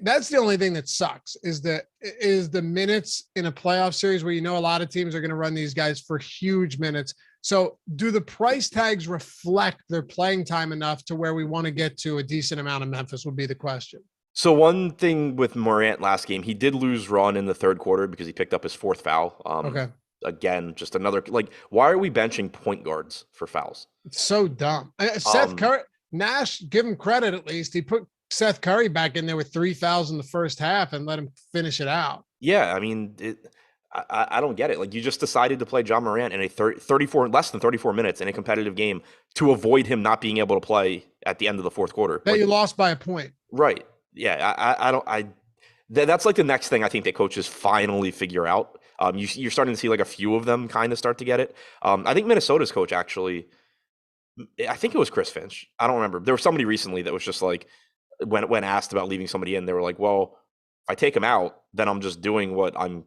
that's the only thing that sucks is the minutes in a playoff series where a lot of teams are going to run these guys for huge minutes. So do the price tags reflect their playing time enough to where we want to get to a decent amount of Memphis would be the question. So one thing with Morant last game, he did lose run in the third quarter because he picked up his fourth foul. Okay. Again, just another, why are we benching point guards for fouls? It's so dumb. Seth Curry, Nash, give him credit at least. He put Seth Curry back in there with 3 fouls in the first half and let him finish it out. Yeah, I mean, I don't get it. You just decided to play John Morant in a less than 34 minutes in a competitive game to avoid him not being able to play at the end of the fourth quarter. That you lost by a point. Right. Yeah, that's the next thing I think that coaches finally figure out. You're starting to see a few of them kind of start to get it. I think Minnesota's coach actually, I think it was Chris Finch. I don't remember. There was somebody recently that was just when asked about leaving somebody in, they were like, well, if I take him out, then I'm just doing what I'm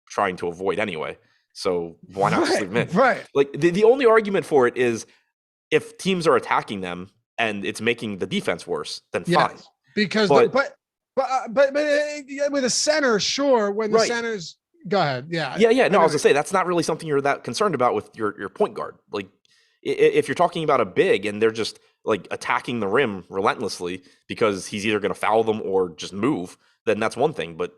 trying to avoid anyway. So why not just leave him in? Right. The only argument for it is if teams are attacking them and it's making the defense worse, then fine. Because but with a center, sure. When the centers, go ahead. Yeah. No, I was gonna say that's not really something you're that concerned about with your point guard. If you're talking about a big and they're just attacking the rim relentlessly because he's either going to foul them or just move, then that's one thing. But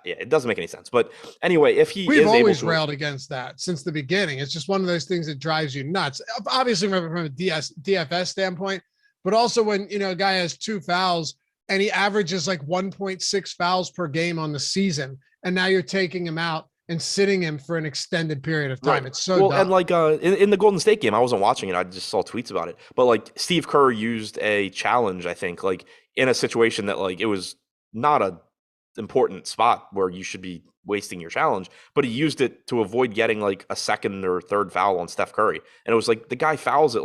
it doesn't make any sense. But anyway, if we've always railed against that since the beginning. It's just one of those things that drives you nuts. Obviously, from a DFS standpoint, but also when a guy has 2 fouls and he averages 1.6 fouls per game on the season, and now you're taking him out and sitting him for an extended period of time. Right. It's so dumb. And in the Golden State game, I wasn't watching it. I just saw tweets about it. But Steve Kerr used a challenge, I think, in a situation that it was not a important spot where you should be wasting your challenge, but he used it to avoid getting a second or third foul on Steph Curry. And it was the guy fouls at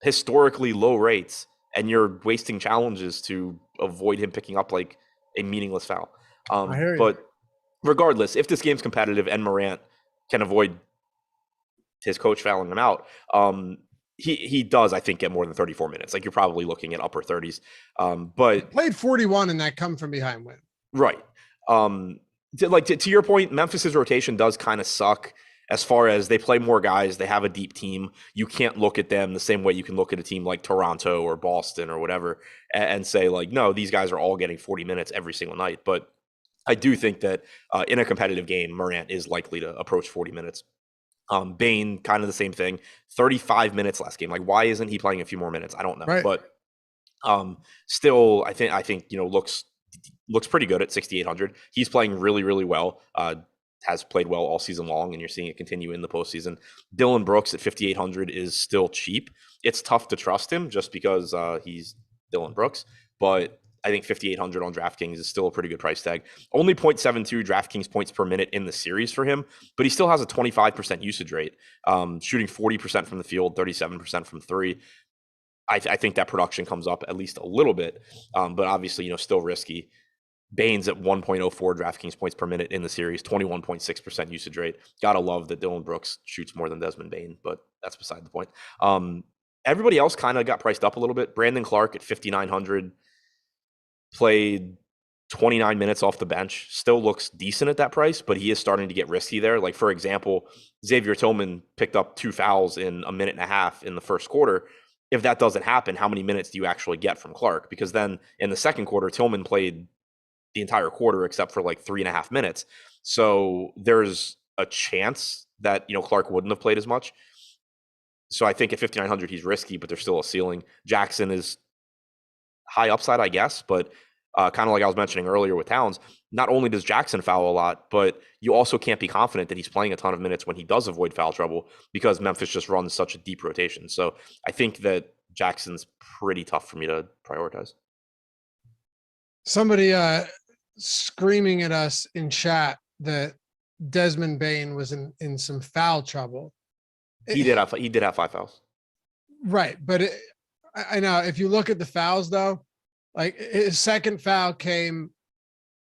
historically low rates, and you're wasting challenges to avoid him picking up a meaningless foul. I hear you. But regardless, if this game's competitive and Morant can avoid his coach fouling him out, he does, I think, get more than 34 minutes. You're probably looking at upper 30s. But he played 41 in that come from behind win. Right. To your point, Memphis's rotation does kind of suck as far as they play more guys. They have a deep team. You can't look at them the same way you can look at a team like Toronto or Boston or whatever and say no, these guys are all getting 40 minutes every single night. But I do think that in a competitive game, Morant is likely to approach 40 minutes. Bane, kind of the same thing. 35 minutes last game. Why isn't he playing a few more minutes? I don't know. Right. But still, I think looks pretty good at 6,800. He's playing really, really well. Has played well all season long, and you're seeing it continue in the postseason. Dillon Brooks at 5,800 is still cheap. It's tough to trust him just because he's Dillon Brooks, but I think 5,800 on DraftKings is still a pretty good price tag. Only 0.72 DraftKings points per minute in the series for him, but he still has a 25% usage rate, shooting 40% from the field, 37% from three. I think that production comes up at least a little bit, but obviously, still risky. Bane's at 1.04 DraftKings points per minute in the series, 21.6% usage rate. Gotta love that Dillon Brooks shoots more than Desmond Bane, but that's beside the point. Everybody else kind of got priced up a little bit. Brandon Clark at 5,900 played 29 minutes off the bench. Still looks decent at that price, but he is starting to get risky there. For example, Xavier Tillman picked up 2 fouls in a minute and a half in the first quarter. If that doesn't happen, how many minutes do you actually get from Clark? Because then in the second quarter, Tillman played the entire quarter except for 3.5 minutes. So there's a chance that, Clark wouldn't have played as much. So I think at 5,900, he's risky, but there's still a ceiling. Jackson is high upside, I guess, but kind of like I was mentioning earlier with Towns, not only does Jackson foul a lot, but you also can't be confident that he's playing a ton of minutes when he does avoid foul trouble because Memphis just runs such a deep rotation. So I think that Jackson's pretty tough for me to prioritize. Somebody screaming at us in chat that Desmond Bane was in some foul trouble. He did have 5 fouls. Right. But I know if you look at the fouls, though, like his second foul came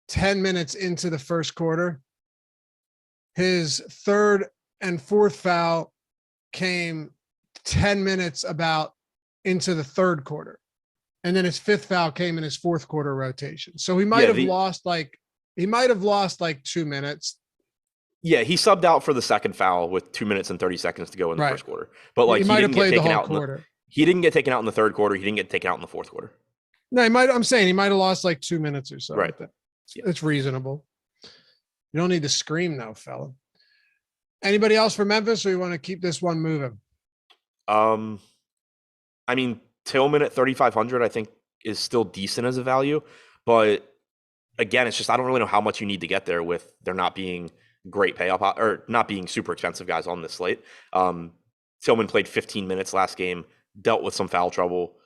10 minutes into the first quarter. His third and fourth foul came 10 minutes about into the third quarter. And then his fifth foul came in his fourth quarter rotation. So he might have lost like 2 minutes. Yeah, he subbed out for the second foul with 2 minutes and 30 seconds to go in the first quarter. But like he might have played the whole quarter. He didn't get taken out in the third quarter. He didn't get taken out in the fourth quarter. No, I'm saying he might have lost like 2 minutes or so. Right. It's reasonable. You don't need to scream though, fella. Anybody else for Memphis, or you want to keep this one moving? I mean, Tillman at 3,500, I think is still decent as a value, but again, it's just, I don't really know how much you need to get there with there not being great payoff or not being super expensive guys on this slate. Tillman played 15 minutes last game, dealt with some foul trouble.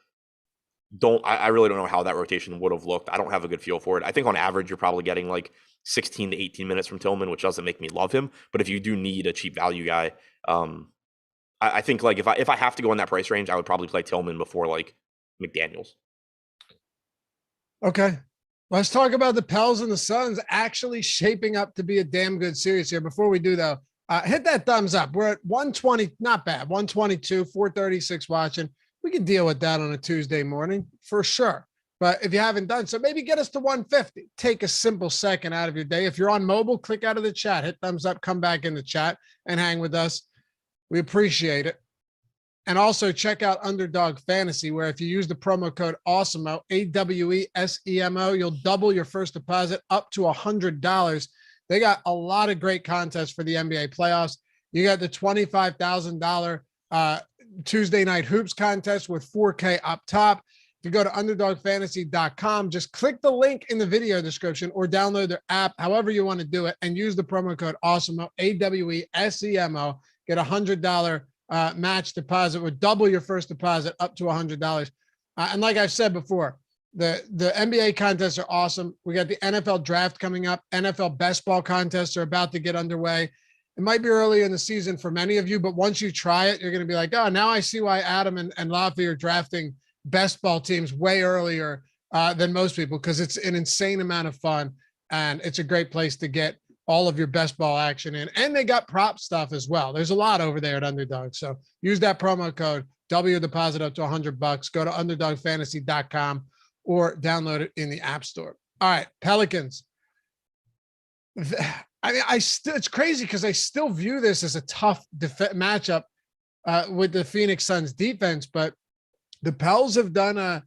I really don't know how that rotation would have looked. I don't have a good feel for it. I think on average, you're probably getting like 16 to 18 minutes from Tillman, which doesn't make me love him. But if you do need a cheap value guy, I think like if I have to go in that price range, I would probably play Tillman before like McDaniels. Okay. Let's talk about the Pels and the Suns actually shaping up to be a damn good series here. Before we do though, hit that thumbs up. We're at 120, not bad. 122, 436 watching. We can deal with that on a Tuesday morning for sure. But if you haven't done so, maybe get us to 150. Take a simple second out of your day. If you're on mobile, click out of the chat, hit thumbs up, come back in the chat and hang with us. We appreciate it. And also check out Underdog Fantasy, where if you use the promo code Awesemo, AWESEMO, you'll double your first deposit up to $100. They got a lot of great contests for the NBA playoffs. You got the $25,000 Tuesday Night Hoops contest with 4K up top. If you go to underdogfantasy.com, just click the link in the video description or download their app, however you want to do it, and use the promo code Awesemo, AWESEMO. Get $100 match deposit, would double your first deposit up to $100. And like I've said before, the NBA contests are awesome. We got the NFL draft coming up. NFL best ball contests are about to get underway. It might be early in the season for many of you, but once you try it, you're going to be like, oh, now I see why Adam and Lafi are drafting best ball teams way earlier than most people, because it's an insane amount of fun and it's a great place to get all of your best ball action in. And they got prop stuff as well. There's a lot over there at Underdog. So use that promo code, double your deposit up to $100. Go to underdogfantasy.com or download it in the App Store. All right, Pelicans. I mean, it's crazy because I still view this as a tough matchup with the Phoenix Suns defense, but the Pels have done a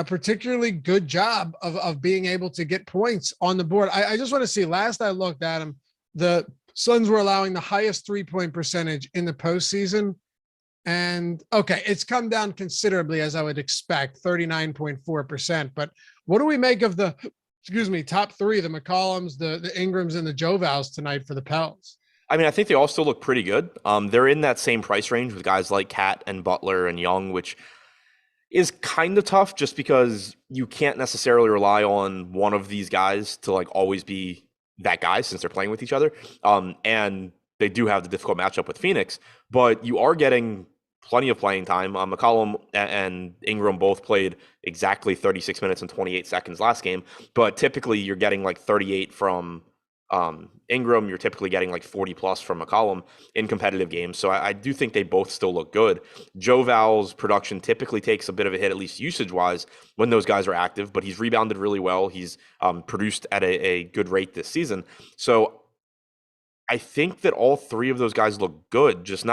particularly good job of being able to get points on the board. I just want to see, last I looked at them, the Suns were allowing the highest 3-point percentage in the postseason. And okay, it's come down considerably, as I would expect, 39.4%. But what do we make of the, top three, the McCollums, the Ingrams, and the Jovals tonight for the Pels? I mean, I think they all still look pretty good. They're in that same price range with guys like Cat and Butler and Young, which is kind of tough just because you can't necessarily rely on one of these guys to like always be that guy since they're playing with each other. And they do have the difficult matchup with Phoenix, but you are getting plenty of playing time. McCollum and Ingram both played exactly 36 minutes and 28 seconds last game, but typically you're getting like 38 from Ingram, you're typically getting like 40 plus from McCollum in competitive games. So I do think they both still look good. Joval's production typically takes a bit of a hit, at least usage wise, when those guys are active, but he's rebounded really well. He's produced at a good rate this season. So I think that all three of those guys look good, just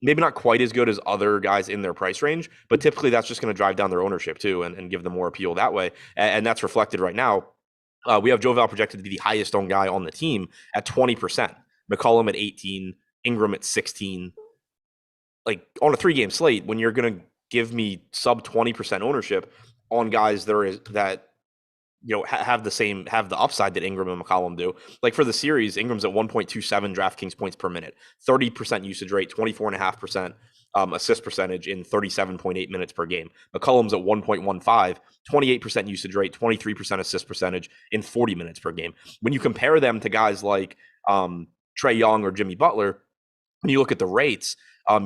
maybe not quite as good as other guys in their price range, but typically that's just going to drive down their ownership too and give them more appeal that way. And that's reflected right now. We have Joval projected to be the highest owned guy on the team at 20%, McCollum at 18, Ingram at 16. Like on a 3-game slate, when you're going to give me sub 20% ownership on guys that have the upside that Ingram and McCollum do. Like for the series, Ingram's at 1.27 DraftKings points per minute, 30% usage rate, 24.5% assist percentage in 37.8 minutes per game. McCollum's at 1.15, 28% usage rate, 23% assist percentage in 40 minutes per game. When you compare them to guys like Trae Young or Jimmy Butler, when you look at the rates,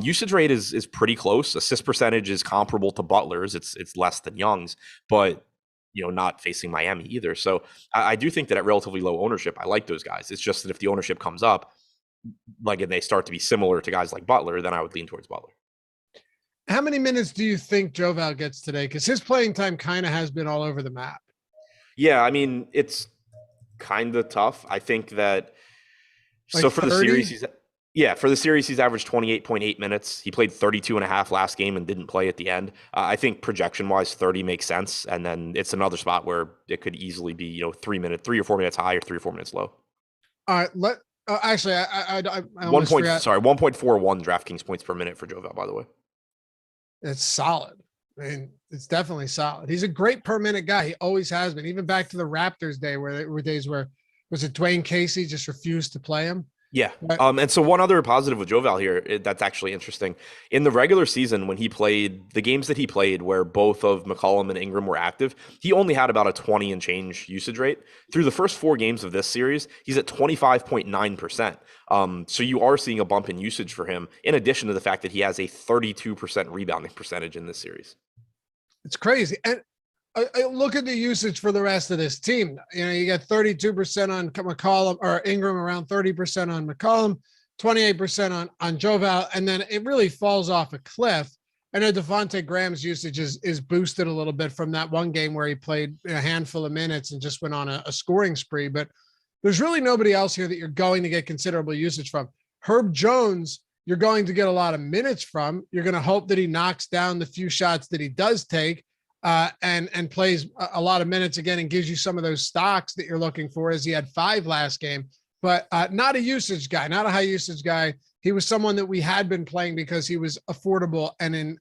usage rate is pretty close. Assist percentage is comparable to Butler's. It's less than Young's, but not facing Miami either. So I do think that at relatively low ownership, I like those guys. It's just that if the ownership comes up, like, and they start to be similar to guys like Butler, then I would lean towards Butler. How many minutes do you think Joval gets today? Because his playing time kind of has been all over the map. Yeah, I mean, it's kind of tough. I think that Like for 30? the series, for the series, he's averaged 28.8 minutes. He played 32 and a half last game and didn't play at the end. I think projection wise, 30 makes sense. And then it's another spot where it could easily be, 3 or 4 minutes high or 3 or 4 minutes low. All right. Actually, I 1.41 DraftKings points per minute for Joval, by the way. It's solid. I mean, it's definitely solid. He's a great per minute guy. He always has been, even back to the Raptors day where there were days where, was it Dwayne Casey just refused to play him? Yeah. But, And so one other positive with Joval here, that's actually interesting. In the regular season, when he played the games that he played where both of McCollum and Ingram were active, he only had about a 20 and change usage rate. Through the first 4 games of this series, he's at 25.9%. So you are seeing a bump in usage for him, in addition to the fact that he has a 32% rebounding percentage in this series. It's crazy. And I look at the usage for the rest of this team. You got 32% on McCollum, or Ingram, around 30% on McCollum, 28% on Joval, and then it really falls off a cliff. I know Devontae Graham's usage is boosted a little bit from that one game where he played a handful of minutes and just went on a scoring spree, but there's really nobody else here that you're going to get considerable usage from. Herb Jones, you're going to get a lot of minutes from. You're going to hope that he knocks down the few shots that he does take. And plays a lot of minutes again and gives you some of those stocks that you're looking for, as he had 5 last game, but not a usage guy, not a high usage guy. He was someone that we had been playing because he was affordable and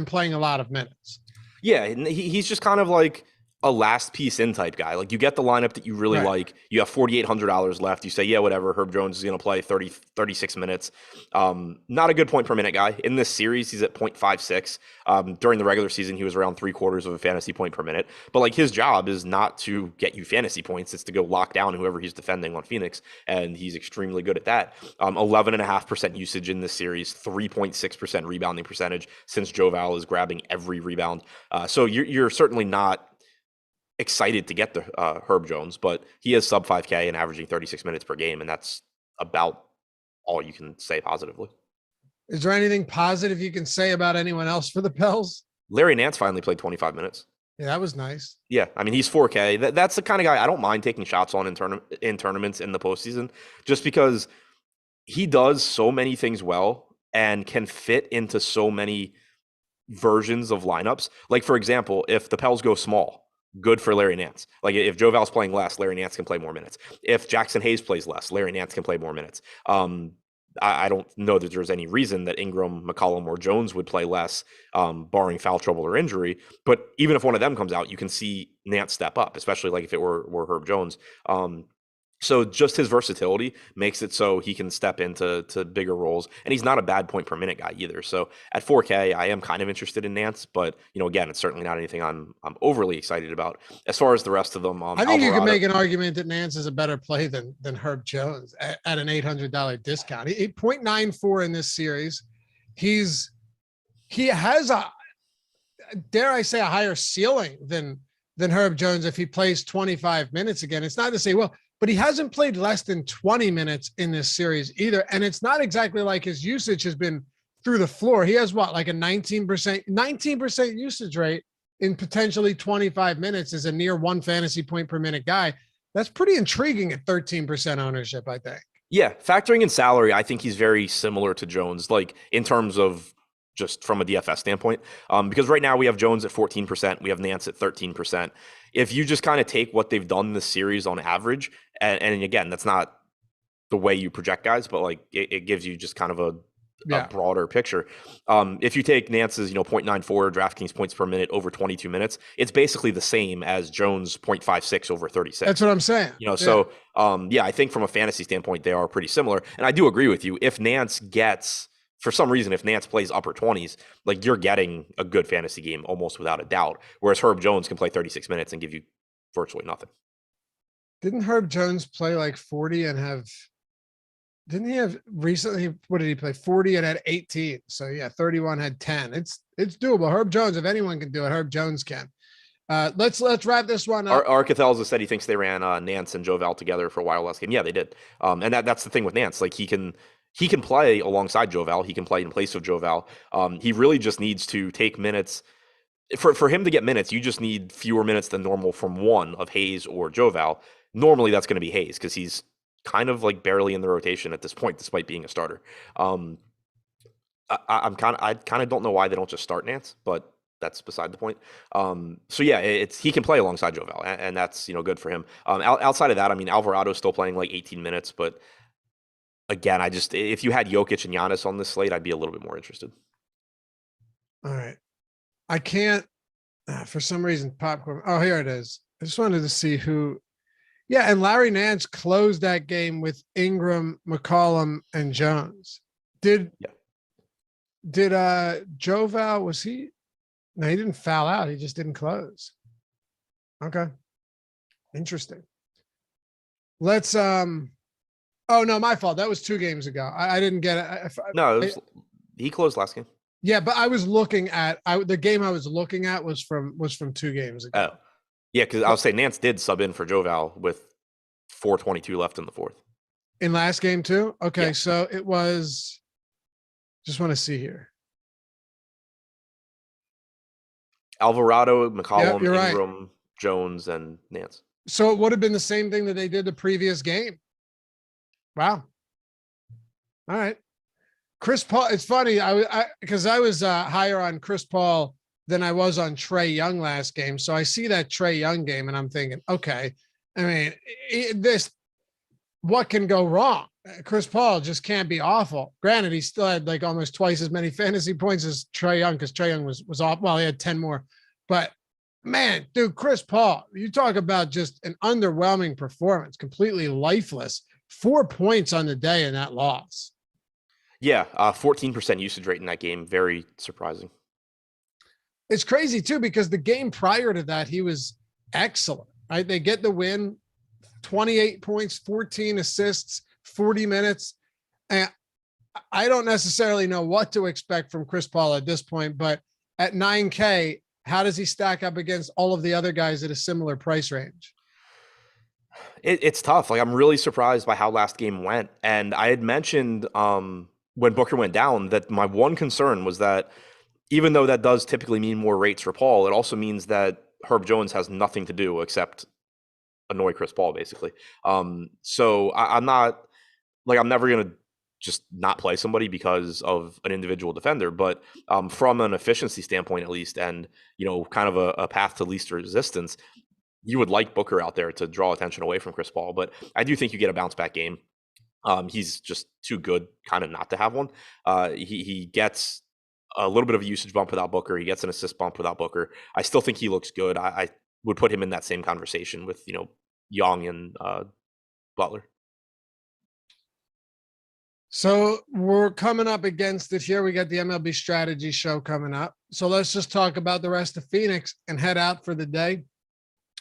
playing a lot of minutes. Yeah, and he's just kind of like a last piece in type guy. Like, you get the lineup that you really like. You have $4,800 left. You say, yeah, whatever. Herb Jones is going to play 36 minutes. Not a good point per minute guy. In this series, he's at 0.56. During the regular season, he was around 3/4 of a fantasy point per minute. But like, his job is not to get you fantasy points. It's to go lock down whoever he's defending on Phoenix. And he's extremely good at that. 11.5% usage in this series, 3.6% rebounding percentage, since Joval is grabbing every rebound. So you're certainly not excited to get the Herb Jones, but he is sub 5K and averaging 36 minutes per game, and that's about all you can say positively. Is there anything positive you can say about anyone else for the Pels? Larry Nance finally played 25 minutes. Yeah, that was nice. Yeah, I mean, he's 4K. That's the kind of guy I don't mind taking shots on in tournaments in the postseason, just because he does so many things well and can fit into so many versions of lineups. Like, for example, if the Pels go small, good for Larry Nance. Like, if Joval's playing less, Larry Nance can play more minutes. If Jackson Hayes plays less, Larry Nance can play more minutes. I don't know that there's any reason that Ingram, McCollum, or Jones would play less, barring foul trouble or injury. But even if one of them comes out, you can see Nance step up, especially like if it were Herb Jones. So just his versatility makes it so he can step into bigger roles, and he's not a bad point per minute guy either. So at 4K, I am kind of interested in Nance, but again, it's certainly not anything I'm overly excited about. As far as the rest of them, I think you can make an argument that Nance is a better play than Herb Jones at an $800 discount. 8.94 in this series. He has a, dare I say, a higher ceiling than Herb Jones if he plays 25 minutes again. It's not to say, well, but he hasn't played less than 20 minutes in this series either. And it's not exactly like his usage has been through the floor. He has like a 19% usage rate in potentially 25 minutes as a near 1 fantasy point per minute guy. That's pretty intriguing at 13% ownership, I think. Yeah. Factoring in salary, I think he's very similar to Jones, like in terms of just from a DFS standpoint, because right now we have Jones at 14%, we have Nance at 13%. If you just kind of take what they've done this series on average, and again, that's not the way you project guys, but like it gives you just kind of a broader picture. If you take Nance's, 0.94 DraftKings points per minute over 22 minutes, it's basically the same as Jones 0.56 over 36. That's what I'm saying. So I think from a fantasy standpoint, they are pretty similar. And I do agree with you. If Nance gets, for some reason, if Nance plays upper 20s, like, you're getting a good fantasy game almost without a doubt. Whereas Herb Jones can play 36 minutes and give you virtually nothing. Didn't Herb Jones play like 40 and have Didn't he have recently? What did he play? 40 and had 18. So yeah, 31 had 10. It's doable. Herb Jones, if anyone can do it, Herb Jones can. Let's wrap this one up. Arcathelza said he thinks they ran Nance and Joval together for a while last game. Yeah, they did. And that's the thing with Nance. Like he can play alongside Joval. He can play in place of Joval. He really just needs to take minutes. For him to get minutes, you just need fewer minutes than normal from one of Hayes or Joval. Normally, that's going to be Hayes because he's kind of like barely in the rotation at this point, despite being a starter. I kind of don't know why they don't just start Nance, but that's beside the point. So yeah, he can play alongside Joval, and that's good for him. Outside of that, I mean, Alvarado's still playing like 18 minutes, but again, if you had Jokic and Giannis on this slate, I'd be a little bit more interested. All right, I can't for some reason popcorn. Oh, here it is. I just wanted to see who. Yeah, and Larry Nance closed that game with Ingram, McCollum, and Jones. Did Joval, was he? No, he didn't foul out. He just didn't close. Okay. Interesting. Let's oh no, my fault. That was 2 games ago. I didn't get it. He closed last game. Yeah, but I was looking at the game I was looking at was from 2 games ago. Oh. Yeah, because I was saying Nance did sub in for Joval with 4:22 left in the fourth. In last game too? Okay, yeah. So it was. Just want to see here. Alvarado, McCollum, Ingram, right. Jones, and Nance. So it would have been the same thing that they did the previous game. Wow. All right. Chris Paul. It's funny. Because I was higher on Chris Paul than I was on Trae Young last game. So I see that Trae Young game and I'm thinking, okay, I mean, what can go wrong? Chris Paul just can't be awful. Granted, he still had like almost twice as many fantasy points as Trae Young because Trae Young was off. Well, he had 10 more. But man, dude, Chris Paul, you talk about just an underwhelming performance, completely lifeless. 4 points on the day in that loss. Yeah, 14% usage rate in that game. Very surprising. It's crazy too because the game prior to that, he was excellent. Right? They get the win, 28 points, 14 assists, 40 minutes. And I don't necessarily know what to expect from Chris Paul at this point, but at 9K, how does he stack up against all of the other guys at a similar price range? It's tough. Like, I'm really surprised by how last game went. And I had mentioned when Booker went down that my one concern was that even though that does typically mean more rates for Paul, it also means that Herb Jones has nothing to do except annoy Chris Paul, basically. So I'm not like, I'm never going to just not play somebody because of an individual defender, but from an efficiency standpoint, at least, and, kind of a path to least resistance, you would like Booker out there to draw attention away from Chris Paul. But I do think you get a bounce back game. He's just too good kind of not to have one. He gets a little bit of a usage bump without Booker. He gets an assist bump without Booker. I still think he looks good. I would put him in that same conversation with, Young and Butler. So we're coming up against it here. We got the MLB strategy show coming up. So let's just talk about the rest of Phoenix and head out for the day.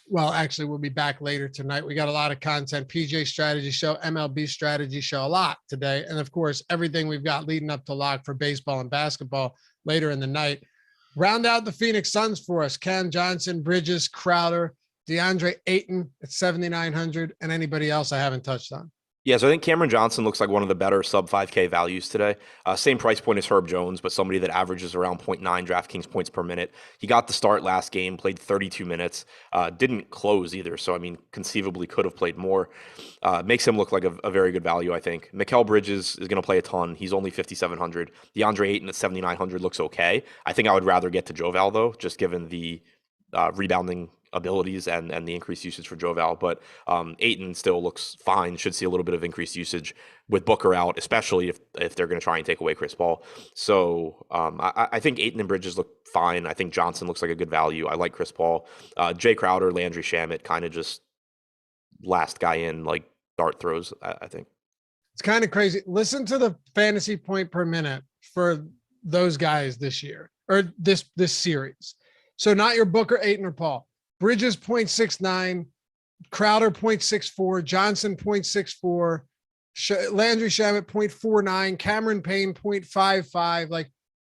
Well, actually, we'll be back later tonight. We got a lot of content, PJ strategy show, MLB strategy show, a lot today. And of course, everything we've got leading up to lock for baseball and basketball later in the night. Round out the Phoenix Suns for us. Cam Johnson, Bridges, Crowder, DeAndre Ayton at 7,900, and anybody else I haven't touched on. Yeah, so I think Cameron Johnson looks like one of the better sub 5K values today. Same price point as Herb Jones, but somebody that averages around 0.9 DraftKings points per minute. He got the start last game, played 32 minutes, didn't close either. So, I mean, conceivably could have played more. Makes him look like a very good value, I think. Mikal Bridges is going to play a ton. He's only 5,700. DeAndre Ayton at 7,900 looks okay. I think I would rather get to Joval, though, just given the rebounding abilities and the increased usage for Joval, but Ayton still looks fine. Should see a little bit of increased usage with Booker out, especially if they're going to try and take away Chris Paul. So I think Ayton and Bridges look fine. I think Johnson looks like a good value. I like Chris Paul. Jay Crowder, Landry Shamet, kind of just last guy in, like dart throws, I think. It's kind of crazy. Listen to the fantasy point per minute for those guys this year or this series. So not your Booker, Ayton, or Paul. Bridges 0.69, Crowder 0.64, Johnson 0.64, Landry Shamet 0.49, Cameron Payne 0.55. Like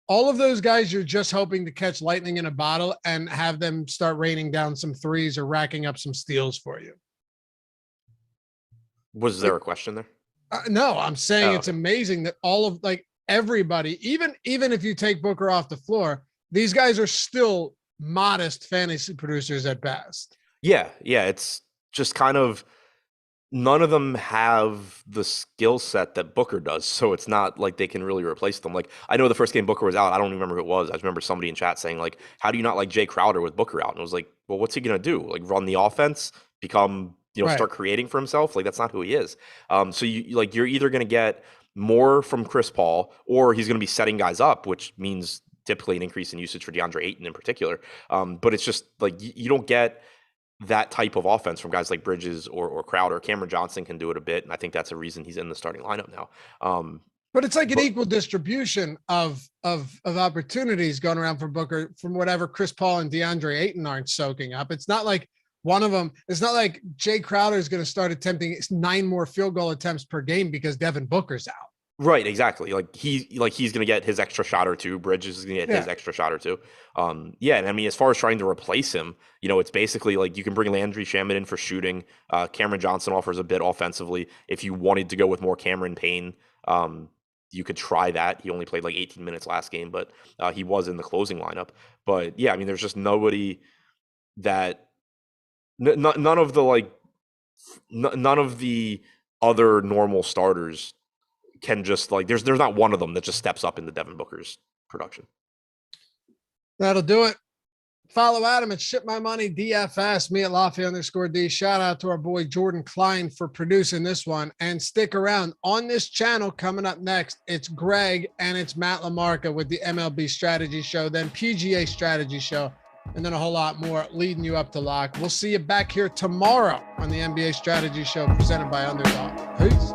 all of those guys, you're just hoping to catch lightning in a bottle and have them start raining down some threes or racking up some steals for you. Was there a question there? No, I'm saying it's okay. amazing that all of like everybody, even if you take Booker off the floor, these guys are still modest fantasy producers at best. Yeah. It's just kind of none of them have the skill set that Booker does, so it's not like they can really replace them. Like I know the first game Booker was out, I don't remember who it was. I just remember somebody in chat saying like, "How do you not like Jay Crowder with Booker out?" And I was like, "Well, what's he gonna do? Like run the offense, become Right. start creating for himself? Like that's not who he is." So you're either gonna get more from Chris Paul, or he's gonna be setting guys up, which means typically an increase in usage for DeAndre Ayton in particular. But it's just like you don't get that type of offense from guys like Bridges or Crowder. Cameron Johnson can do it a bit, and I think that's a reason he's in the starting lineup now. But it's like an equal distribution of opportunities going around for Booker from whatever Chris Paul and DeAndre Ayton aren't soaking up. It's not like one of them. It's not like Jay Crowder is going to start attempting 9 more field goal attempts per game because Devin Booker's out. Right, exactly. He's going to get his extra shot or two. Bridges is going to get his extra shot or two. And I mean, as far as trying to replace him, it's basically like you can bring Landry Shamet in for shooting. Cameron Johnson offers a bit offensively. If you wanted to go with more Cameron Payne, you could try that. He only played like 18 minutes last game, but he was in the closing lineup. But yeah, I mean, there's just nobody that none of the other normal starters can just like there's not one of them that just steps up into Devin Booker's production. That'll do it. Follow Adam at Ship My Money DFS, me at Lafay_D. Shout out to our boy Jordan Klein for producing this one. And stick around on this channel. Coming up next, it's Greg and it's Matt LaMarca with the MLB Strategy Show, then PGA Strategy Show, and then a whole lot more leading you up to lock. We'll see you back here tomorrow on the NBA Strategy Show presented by Underdog. Peace.